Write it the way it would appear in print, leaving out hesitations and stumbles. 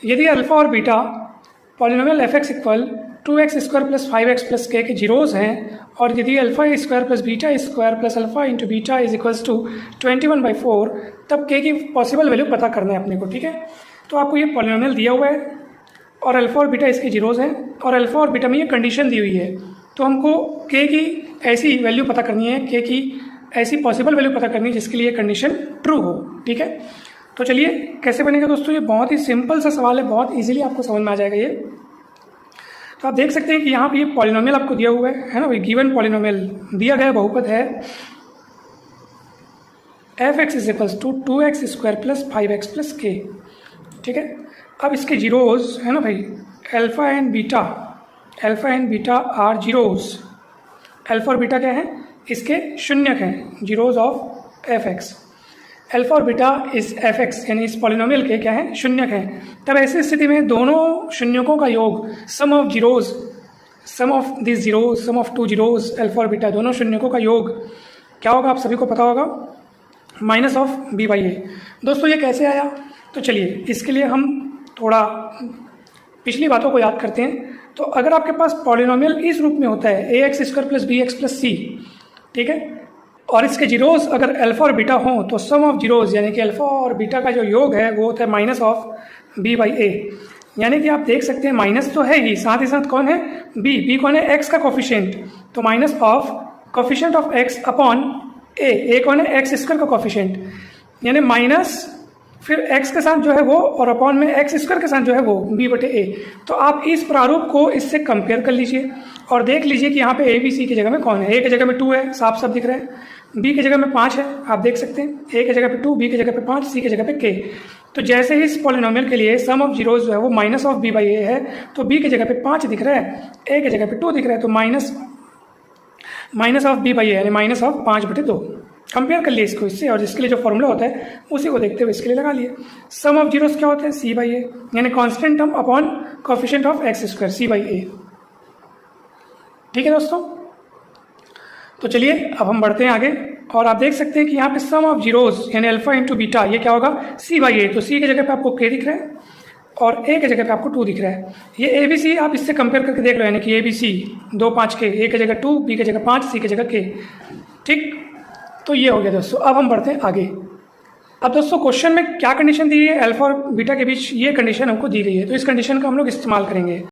यदि अल्फ़ा और beta polynomial F X equal 2x² + 5x + k के जीरोज़ हैं और यदि α² + β² + alpha into beta is equals to 21/4, तब k की पॉसिबल वैल्यू पता करना है अपने को। ठीक है, तो आपको ये पॉलिनोमियल दिया हुआ है और अल्फ़ा और बीटा इसके जीरोज़ हैं और अल्फ़ा और बीटा में ये कंडीशन दी हुई है, तो हमको k की ऐसी वैल्यू पता करनी है, k की ऐसी पॉसिबल वैल्यू पता करनी है जिसके लिए कंडीशन ट्रू हो। ठीक है, तो चलिए कैसे बनेगा दोस्तों, ये बहुत ही सिंपल सा सवाल है, बहुत ईजिली आपको समझ में आ जाएगा ये। तो आप देख सकते हैं कि यहाँ पे ये पॉलिनोमियल आपको दिया हुआ है ना भाई, गिवन पॉलिनोमियल दिया गया बहुपद है f(x) = 2x² + 5x + k। ठीक है, अब इसके जीरोज़ है ना भाई, alpha and beta are zeros. Alpha और बीटा क्या है, इसके शून्यक हैं, जीरोज़ ऑफ f(x). अल्फ़ा और बीटा इस f(x) यानी इस पॉलिनोमियल के क्या है, शून्यक हैं। तब ऐसी स्थिति में दोनों शून्यकों का योग, सम ऑफ टू जीरोज़ अल्फ़ा और बीटा, दोनों शून्यकों का योग क्या होगा, आप सभी को पता होगा, -b/a। दोस्तों ये कैसे आया, तो चलिए इसके लिए हम थोड़ा पिछली बातों को याद करते हैं। तो अगर आपके पास पॉलिनोमियल इस रूप में होता है ax² + bx + c, ठीक है, और इसके जीरोज़ अगर अल्फ़ा और बीटा हों तो सम ऑफ जीरोज़ यानी कि अल्फ़ा और बीटा का जो योग है वो होता है -b/a। यानी कि आप देख सकते हैं माइनस तो है ही, साथ कौन है, b कौन है, x का कोफिशिएंट, तो coefficient of x upon a कौन है, x² का कोफिशिएंट, यानी माइनस फिर x के साथ जो है वो और अपॉन में x² के साथ जो है वो b/a। तो आप इस प्रारूप को इससे कंपेयर कर लीजिए और देख लीजिए कि यहाँ पे a b c की जगह में कौन है। a की जगह में 2 है, साफ दिख रहा है, b की जगह में 5 है, आप देख सकते हैं, a की जगह पे 2, b की जगह पे 5, c की जगह पे k। तो जैसे ही इस पॉलिनोमियल के लिए सम ऑफ जीरोज़ जो है वो -b/a है, तो b की जगह पे 5 दिख रहा है, a की जगह पे 2 दिख रहा है, तो -b/a यानी -5/2। कंपेयर कर लिए इसको इससे, और जिसके लिए जो फॉर्मूला होता है उसी को देखते हुए इसके लिए लगा लिए। सम ऑफ जीरोस क्या होता है, c/a, यानी constant term upon coefficient of x², c/a। ठीक है दोस्तों, तो चलिए अब हम बढ़ते हैं आगे और आप देख सकते हैं कि यहाँ पे सम ऑफ जीरोस यानी अल्फा इंटू बीटा, ये क्या होगा, c/a। तो c की जगह पे आपको k दिख रहा है और a की जगह पे आपको 2 दिख रहा है। ये a b c आप इससे कंपेयर करके देख लो, यानी कि a b c 2 5 k, a की जगह 2, b की जगह 5, c की जगह k। ठीक, तो ये हो गया दोस्तों। अब हम बढ़ते हैं आगे। अब दोस्तों क्वेश्चन में क्या कंडीशन दी है, अल्फा और बीटा के बीच ये कंडीशन हमको दी गई है, तो इस कंडीशन का हम लोग इस्तेमाल करेंगे।